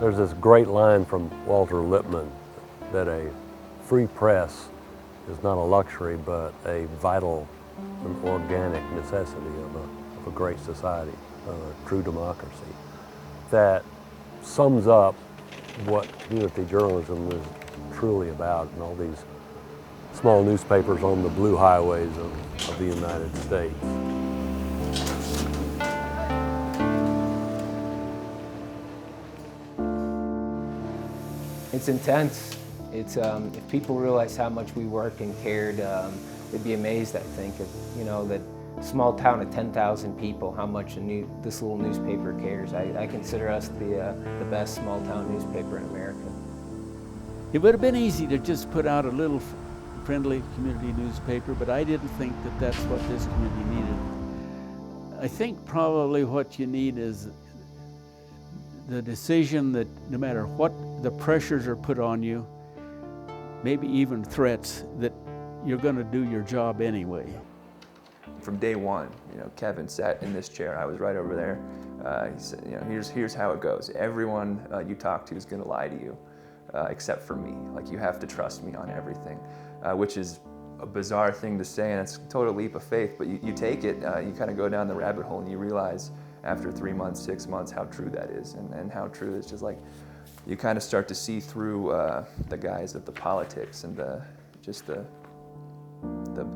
There's this great line from Walter Lippmann that a free press is not a luxury, but a vital and organic necessity of a great society, of a true democracy. That sums up what community journalism is truly about, and all these small newspapers on the blue highways of the United States. It's intense. It's if people realize how much we work and cared, they'd be amazed. I think, that small town of 10,000 people, how much this little newspaper cares. I consider us the best small town newspaper in America. It would have been easy to just put out a little friendly community newspaper, but I didn't think that that's what this community needed. I think probably what you need is the decision that no matter what the pressures are put on you, maybe even threats, that you're going to do your job anyway. From day one, Kevin sat in this chair. I was right over there. He said, here's how it goes. Everyone you talk to is going to lie to you, except for me. Like, you have to trust me on everything, which is a bizarre thing to say, and it's a total leap of faith. But you take it, you kind of go down the rabbit hole, and you realize after 3 months, 6 months, how true that is, and how true it's just like you kind of start to see through the guise of the politics and the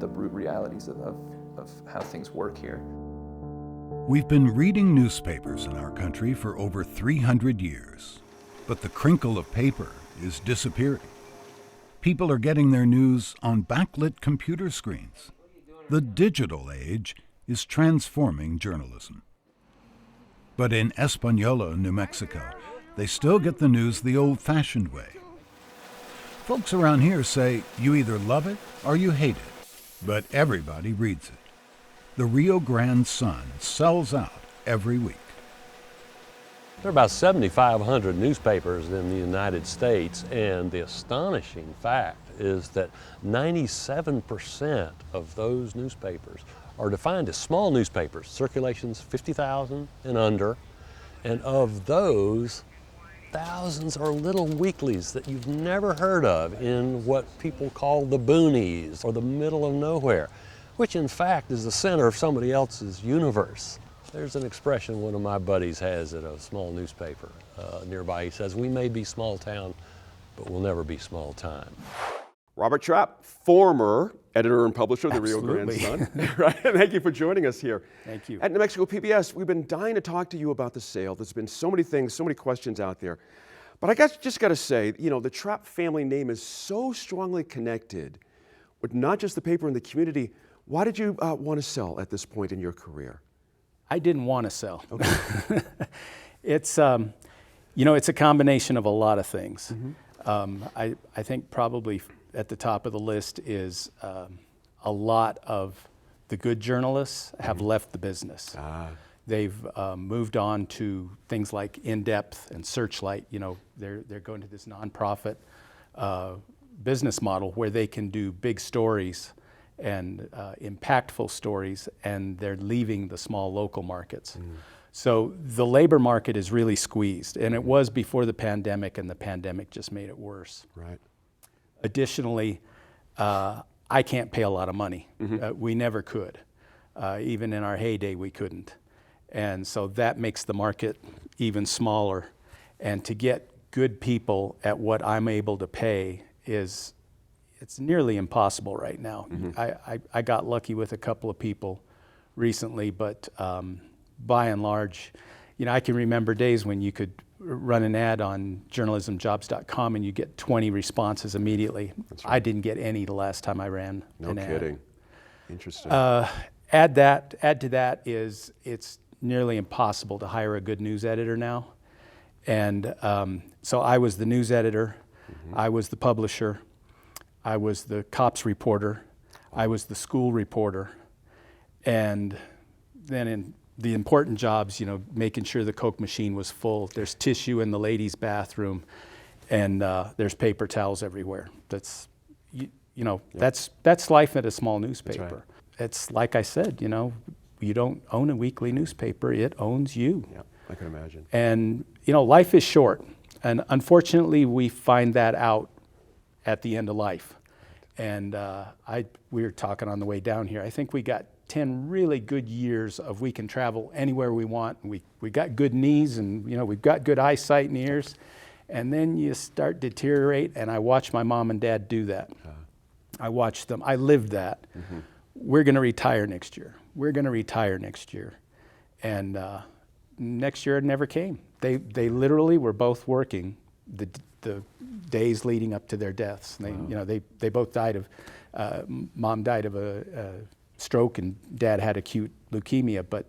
brute realities of how things work here. We've been reading newspapers in our country for over 300 years, but the crinkle of paper is disappearing. People are getting their news on backlit computer screens. The digital age is transforming journalism. But in Española, New Mexico, they still get the news the old-fashioned way. Folks around here say you either love it or you hate it, but everybody reads it. The Rio Grande Sun sells out every week. There are about 7,500 newspapers in the United States, and the astonishing fact is that 97% of those newspapers are defined as small newspapers, circulations 50,000 and under, and of those, thousands are little weeklies that you've never heard of in what people call the boonies or the middle of nowhere, which in fact is the center of somebody else's universe. There's an expression one of my buddies has at a small newspaper nearby. He says, "We may be small town, but we'll never be small time." Robert Trapp, former editor and publisher of the Rio Grande Absolutely. Sun. Right? Thank you for joining us here. Thank you. At New Mexico PBS, we've been dying to talk to you about the sale. There's been so many things, so many questions out there. But I just got to say, the Trapp family name is so strongly connected with not just the paper and the community. Why did you want to sell at this point in your career? I didn't want to sell. Okay. It's a combination of a lot of things. Mm-hmm. I think probably at the top of the list is a lot of the good journalists have left the business. They've moved on to things like In Depth and Searchlight. They're going to this nonprofit business model where they can do big stories and impactful stories, and they're leaving the small local markets. So the labor market is really squeezed, and it was before the pandemic, and the pandemic just made it worse. Right. Additionally, I can't pay a lot of money. We never could. Even in our heyday, we couldn't. And so that makes the market even smaller. And to get good people at what I'm able to pay it's nearly impossible right now. I got lucky with a couple of people recently, but by and large, I can remember days when you could run an ad on journalismjobs.com and you get 20 responses immediately. That's right. I didn't get any the last time I ran an ad. No kidding. Interesting. Add to that is it's nearly impossible to hire a good news editor now. And so I was the news editor, I was the publisher, I was the cops reporter, I was the school reporter, and then in the important jobs, making sure the Coke machine was full. There's tissue in the ladies' bathroom, and there's paper towels everywhere. That's life at a small newspaper. That's right. It's like I said, you don't own a weekly newspaper; it owns you. Yeah, I can imagine. And life is short. And unfortunately, we find that out at the end of life. And we were talking on the way down here. I think we got 10 really good years of we can travel anywhere we want. We got good knees, and we've got good eyesight and ears. And then you start deteriorate, and I watched my mom and dad do that. I watched them. I lived that. Mm-hmm. We're going to retire next year. We're going to retire next year. And next year it never came. They literally were both working the days leading up to their deaths. They both died of, mom died of a stroke and dad had acute leukemia, but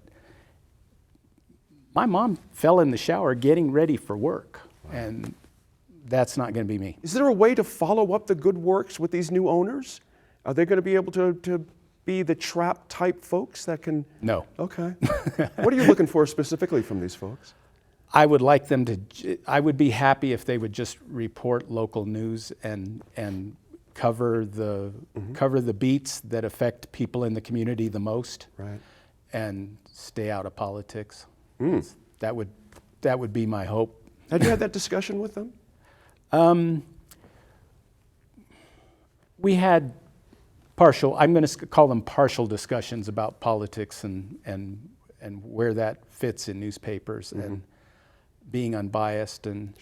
my mom fell in the shower getting ready for work. And that's not going to be me. Is there a way to follow up the good works with these new owners? Are they going to be able to be the Trapp type folks that can? No. Okay. What are you looking for specifically from these folks? I would like them to, I would be happy if they would just report local news and cover the beats that affect people in the community the most. Right. And stay out of politics. Mm. That would be my hope. Had you had that discussion with them? We had partial, I'm going to call them partial discussions about politics and where that fits in newspapers and being unbiased. And,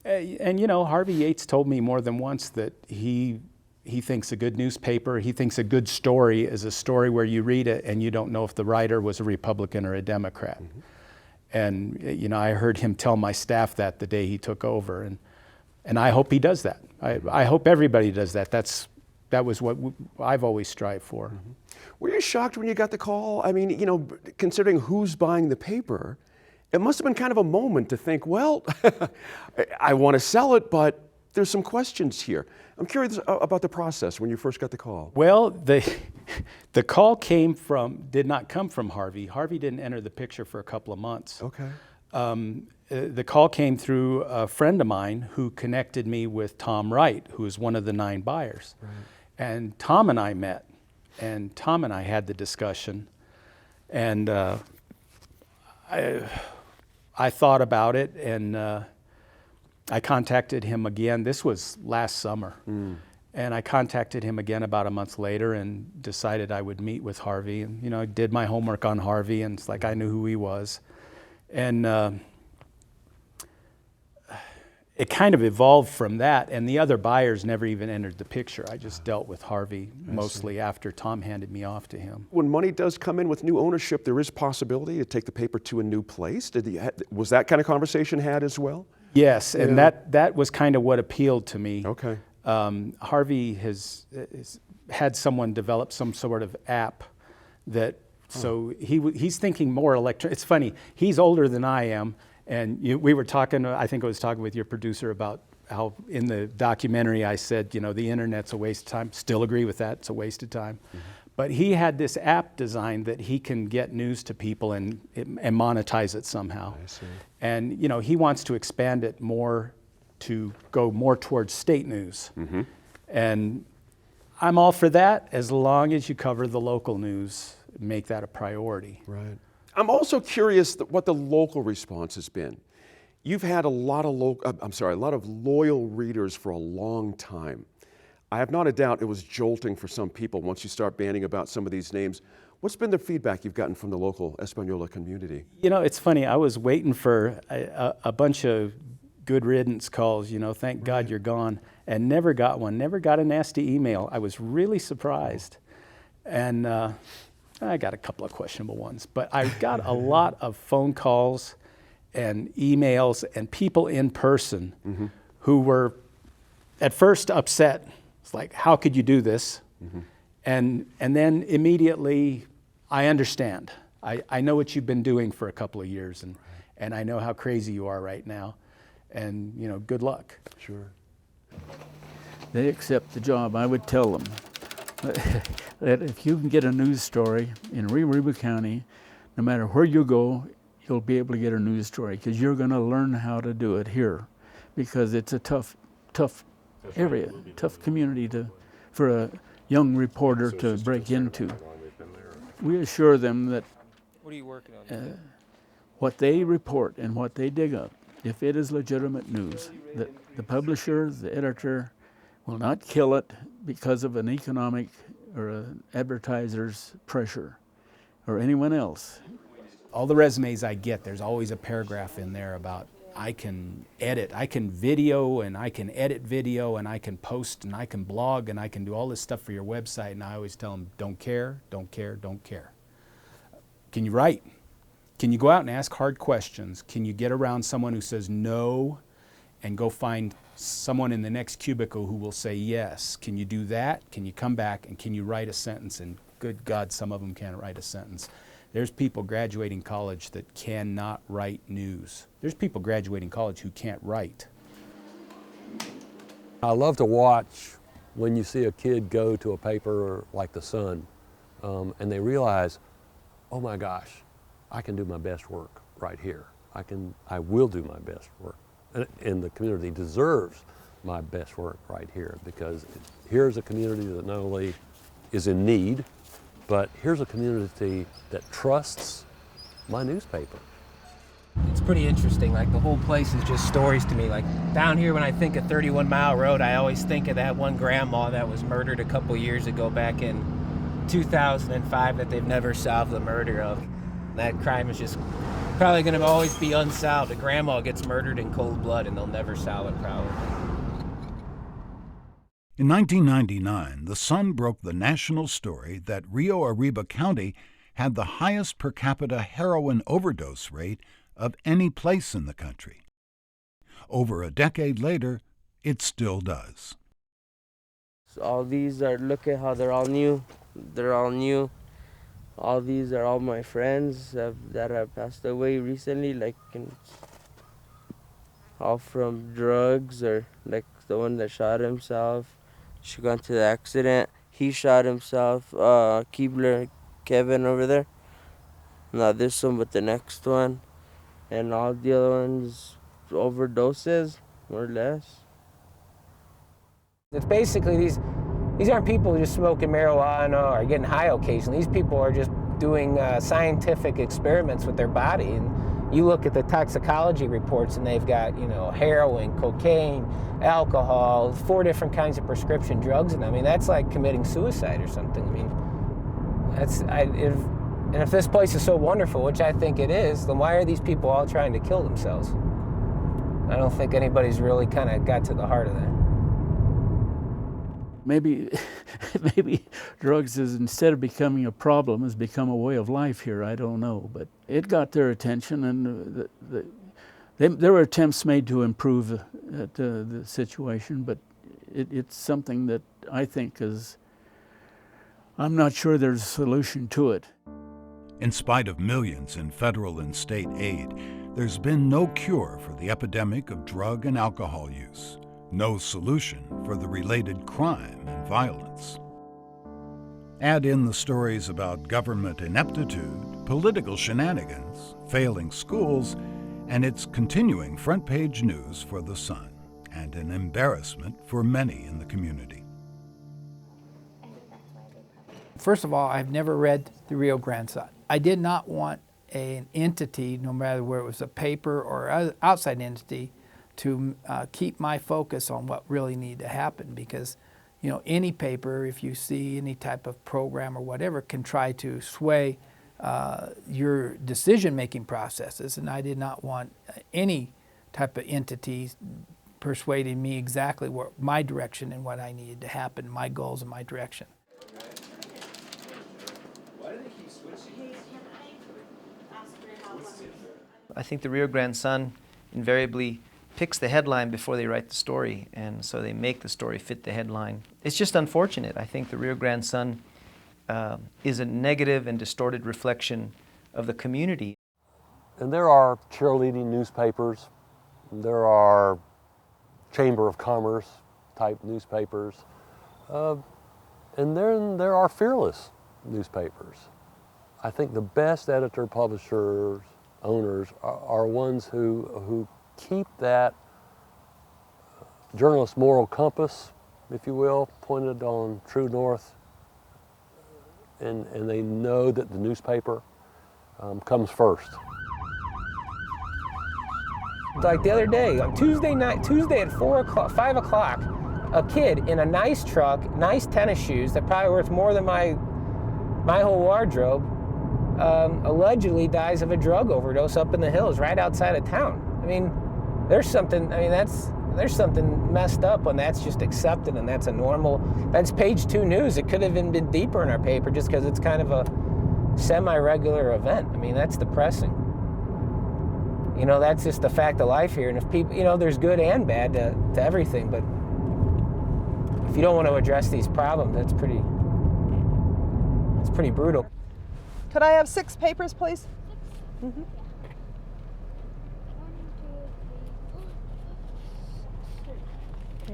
and Harvey Yates told me more than once that he thinks a good newspaper, he thinks a good story is a story where you read it and you don't know if the writer was a Republican or a Democrat. Mm-hmm. And I heard him tell my staff that the day he took over, and I hope he does that. I hope everybody does that. That was what I've always strived for. Mm-hmm. Were you shocked when you got the call? I mean, considering who's buying the paper, it must have been kind of a moment to think, well, I want to sell it, but there's some questions here. I'm curious about the process when you first got the call. Well, the call did not come from Harvey. Harvey didn't enter the picture for a couple of months. Okay. The call came through a friend of mine who connected me with Tom Wright, who is one of the 9 buyers. Right. And Tom and I met, and Tom and I had the discussion, and I thought about it, and I contacted him again. This was last summer. Mm. And I contacted him again about a month later and decided I would meet with Harvey. And, I did my homework on Harvey, and it's like I knew who he was. And it kind of evolved from that, and the other buyers never even entered the picture. I just dealt with Harvey mostly after Tom handed me off to him. When money does come in with new ownership, there is possibility to take the paper to a new place. Was that kind of conversation had as well? Yes, and that was kind of what appealed to me. Okay. Harvey has had someone develop some sort of app that, so he's thinking more electronic. It's funny, he's older than I am, and we were talking, I think I was talking with your producer about how in the documentary I said, the internet's a waste of time. Still agree with that, it's a waste of time. Mm-hmm. But he had this app designed that he can get news to people and monetize it somehow. I see. And he wants to expand it more to go more towards state news. Mm-hmm. And I'm all for that as long as you cover the local news, make that a priority. Right. I'm also curious what the local response has been. You've had a lot of loyal readers for a long time. I have not a doubt it was jolting for some people once you start banning about some of these names. What's been the feedback you've gotten from the local Espanola community? It's funny, I was waiting for a bunch of good riddance calls, thank God you're gone, and never got one, never got a nasty email. I was really surprised. And I got a couple of questionable ones, but I got a lot of phone calls and emails and people in person who were at first upset. It's like, how could you do this? Mm-hmm. And then immediately, I understand. I know what you've been doing for a couple of years, and I know how crazy you are right now. And, good luck. Sure. They accept the job. I would tell them that if you can get a news story in Rio Arriba County, no matter where you go, you'll be able to get a news story because you're going to learn how to do it here because it's a tough area, tough community for a young reporter to break into. We assure them that what are you working on? What they report and what they dig up if it is legitimate news, that the publisher, the editor, will not kill it because of an economic or an advertiser's pressure or anyone else. All the resumes I get, there's always a paragraph in there about I can edit, I can video, and I can edit video, and I can post, and I can blog, and I can do all this stuff for your website. And I always tell them, don't care, don't care, don't care. Can you write? Can you go out and ask hard questions? Can you get around someone who says no and go find someone in the next cubicle who will say yes? Can you do that? Can you come back and can you write a sentence? And good God, some of them can't write a sentence. There's people graduating college that cannot write news. There's people graduating college who can't write. I love to watch when you see a kid go to a paper like The Sun and they realize, oh my gosh, I can do my best work right here. I will do my best work. And the community deserves my best work right here, because here's a community that not only is in need, but here's a community that trusts my newspaper. It's pretty interesting. Like, the whole place is just stories to me. Like, down here, when I think of 31 Mile Road, I always think of that one grandma that was murdered a couple years ago back in 2005 that they've never solved the murder of. That crime is just probably going to always be unsolved. A grandma gets murdered in cold blood and they'll never solve it, probably. In 1999, The Sun broke the national story that Rio Arriba County had the highest per capita heroin overdose rate of any place in the country. Over a decade later, it still does. So all these are, look at how they're all new. They're all new. All these are all my friends that have passed away recently, like all from drugs, or like the one that shot himself. She got into the accident. He shot himself. Keebler, Kevin over there. Not this one, but the next one. And all the other ones, overdoses, more or less. It's basically these aren't people just smoking marijuana or getting high occasionally. These people are just doing scientific experiments with their body. And you look at the toxicology reports and they've got, heroin, cocaine, alcohol, 4 different kinds of prescription drugs in them. I mean, that's like committing suicide or something. I mean, if this place is so wonderful, which I think it is, then why are these people all trying to kill themselves? I don't think anybody's really kind of got to the heart of that. Maybe drugs is, instead of becoming a problem, has become a way of life here. I don't know, but it got their attention, and there were attempts made to improve the situation, but it's something that I think is, I'm not sure there's a solution to it. In spite of millions in federal and state aid, there's been no cure for the epidemic of drug and alcohol use. No solution for the related crime and violence. Add in the stories about government ineptitude, political shenanigans, failing schools, and it's continuing front-page news for The Sun, and an embarrassment for many in the community. First of all, I've never read the Rio Grande Sun. I did not want an entity, no matter where it was a paper or outside entity, to keep my focus on what really needed to happen, because any paper, if you see any type of program or whatever, can try to sway your decision-making processes, and I did not want any type of entity persuading me exactly what my direction and what I needed to happen, my goals and my direction. I think the Rio Grande Sun invariably picks the headline before they write the story, and so they make the story fit the headline. It's just unfortunate. I think the Rio Grande Sun is a negative and distorted reflection of the community. And there are cheerleading newspapers, there are Chamber of Commerce type newspapers, and then there are fearless newspapers. I think the best editor, publishers, owners are ones who keep that journalist moral compass, if you will, pointed on true north, and they know that the newspaper comes first. Like the other day, on Tuesday at 4 o'clock, 5 o'clock, a kid in a nice truck, nice tennis shoes that probably worth more than my whole wardrobe, allegedly dies of a drug overdose up in the hills right outside of town. I mean, there's something messed up when that's just accepted and that's a normal, that's page 2 news. It could have even been deeper in our paper just because it's kind of a semi-regular event. I mean, that's depressing. You know, that's just the fact of life here. And if people, you know, there's good and bad to everything, but if you don't want to address these problems, it's pretty brutal. Could I have 6 papers, please? Mm-hmm.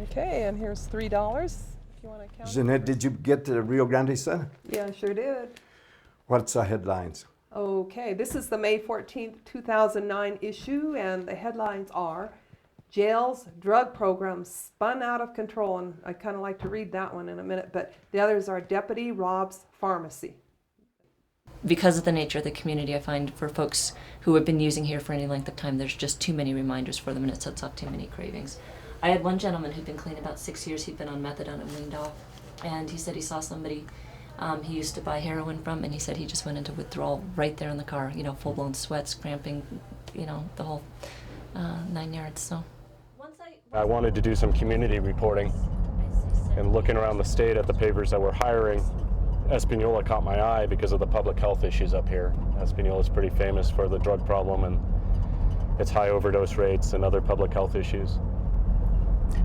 Okay, and here's $3 if you want to count. Jeanette, did you get the Rio Grande Sun? Yeah, sure did. What's the headlines? Okay, this is the May 14th, 2009 issue, and the headlines are Jail's drug program spun out of control, and I kind of like to read that one in a minute, but the others are Deputy robs pharmacy. Because of the nature of the community, I find for folks who have been using here for any length of time, there's just too many reminders for them, and it sets off too many cravings. I had one gentleman who'd been clean about 6 years. He'd been on methadone and weaned off, and he said he saw somebody he used to buy heroin from, and he said he just went into withdrawal right there in the car, you know, full-blown sweats, cramping, you know, the whole 9 yards. So I wanted to do some community reporting, and looking around the state at the papers that were hiring, Espanola caught my eye because of the public health issues up here. Espanola is pretty famous for the drug problem and its high overdose rates and other public health issues.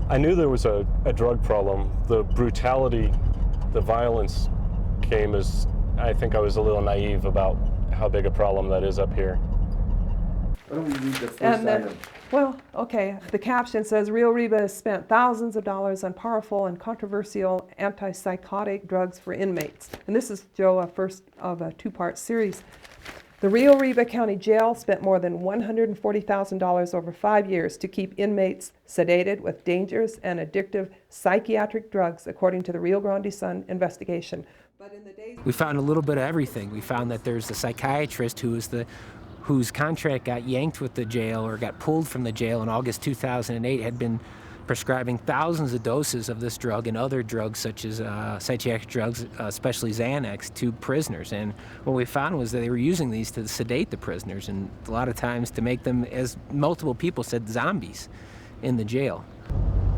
I knew there was a drug problem. The brutality, the violence came as, I think I was a little naive about how big a problem that is up here. Why don't we read the first And then, item? well, okay, the caption says, Rio Arriba has spent thousands of dollars on powerful and controversial antipsychotic drugs for inmates. And this is, Joe, a first of a 2-part series. The Rio Arriba County Jail spent more than $140,000 over 5 years to keep inmates sedated with dangerous and addictive psychiatric drugs, according to the Rio Grande Sun investigation. We found a little bit of everything. We found that there's a psychiatrist whose contract got yanked with the jail or got pulled from the jail in August 2008, had been prescribing thousands of doses of this drug and other drugs such as psychiatric drugs, especially Xanax, to prisoners. And what we found was that they were using these to sedate the prisoners, and a lot of times to make them, as multiple people said, zombies in the jail.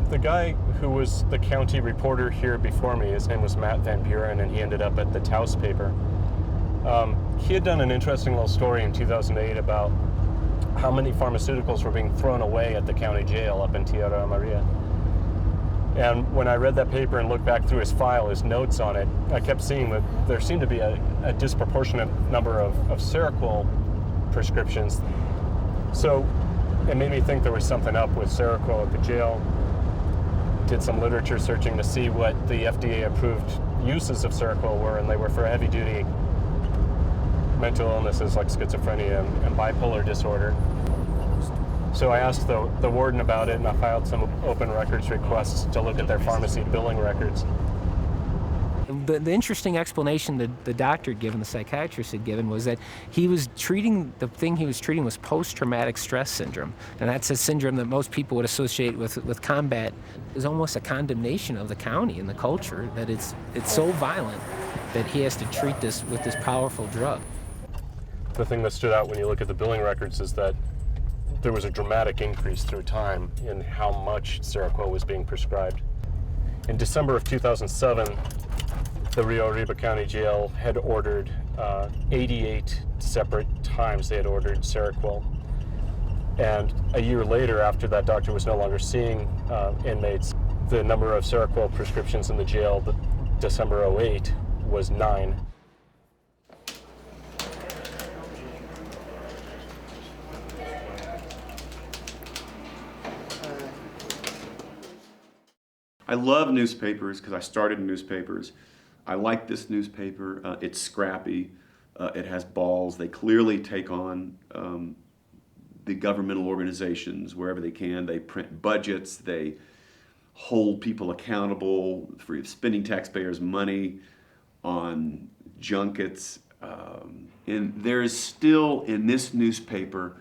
The guy who was the county reporter here before me, his name was Matt Van Buren, and he ended up at the Taos paper. He had done an interesting little story in 2008 about how many pharmaceuticals were being thrown away at the county jail up in Tierra Maria. And when I read that paper and looked back through his file, his notes on it, I kept seeing that there seemed to be a disproportionate number of Seroquel prescriptions. So it made me think there was something up with Seroquel at the jail. Did some literature searching to see what the FDA-approved uses of Seroquel were, and they were for heavy-duty mental illnesses like schizophrenia and bipolar disorder. So I asked the warden about it, and I filed some open records requests to look at their pharmacy billing records. The interesting explanation that the doctor had given, the psychiatrist had given, was that he was treating, the thing he was treating was post-traumatic stress syndrome. And that's a syndrome that most people would associate with combat. It's almost a condemnation of the county and the culture that it's so violent that he has to treat this with this powerful drug. The thing that stood out when you look at the billing records is that there was a dramatic increase through time in how much Seroquel was being prescribed. In December of 2007, the Rio Arriba County Jail had ordered 88 separate times they had ordered Seroquel. And a year later, after that doctor was no longer seeing inmates, the number of Seroquel prescriptions in the jail, December 2008, was 9. I love newspapers because I started in newspapers. I like this newspaper. It's scrappy. It has balls. They clearly take on the governmental organizations wherever they can. They print budgets. They hold people accountable for spending taxpayers' money on junkets. And there is still in this newspaper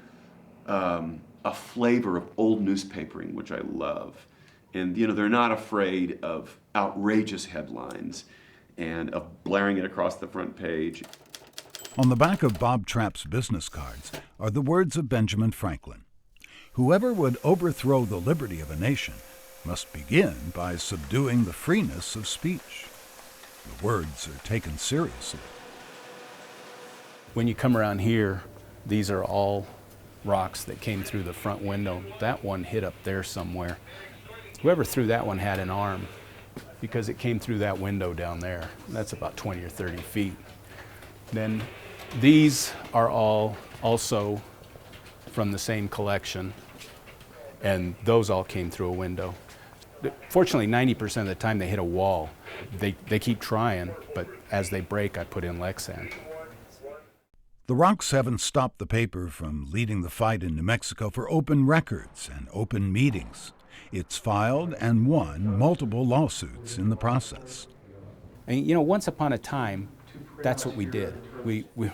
a a flavor of old newspapering, which I love. And they're not afraid of outrageous headlines and of blaring it across the front page. On the back of Bob Trapp's business cards are the words of Benjamin Franklin. Whoever would overthrow the liberty of a nation must begin by subduing the freeness of speech. The words are taken seriously. When you come around here, these are all rocks that came through the front window. That one hit up there somewhere. Whoever threw that one had an arm, because it came through that window down there. That's about 20 or 30 feet. Then these are all also from the same collection, and those all came through a window. Fortunately, 90% of the time they hit a wall. They keep trying, but as they break, I put in Lexan. The rocks haven't stopped the paper from leading the fight in New Mexico for open records and open meetings. It's filed and won multiple lawsuits in the process. And once upon a time, that's what we did.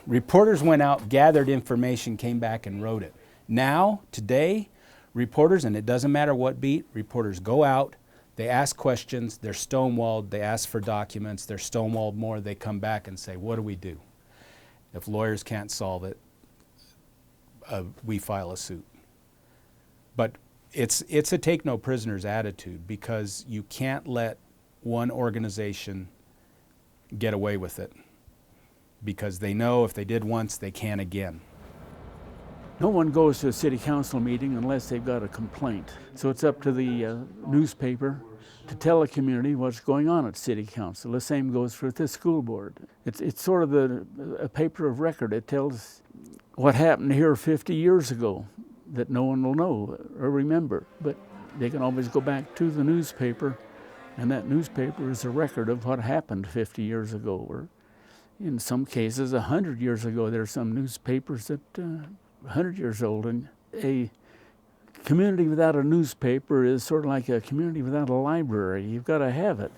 Reporters went out, gathered information, came back and wrote it. Now, today, reporters, and it doesn't matter what beat, reporters go out, they ask questions, they're stonewalled, they ask for documents, they're stonewalled more, they come back and say, what do we do? If lawyers can't solve it, we file a suit. But it's a take no prisoners attitude, because you can't let one organization get away with it, because they know if they did once, they can again. No one goes to a city council meeting unless they've got a complaint. So it's up to the newspaper to tell the community what's going on at city council. The same goes for the school board. It's sort of a paper of record. It tells what happened here 50 years ago that no one will know or remember. But they can always go back to the newspaper, and that newspaper is a record of what happened 50 years ago. Or in some cases, 100 years ago. There are some newspapers that 100 years old, and a community without a newspaper is sort of like a community without a library. You've got to have it.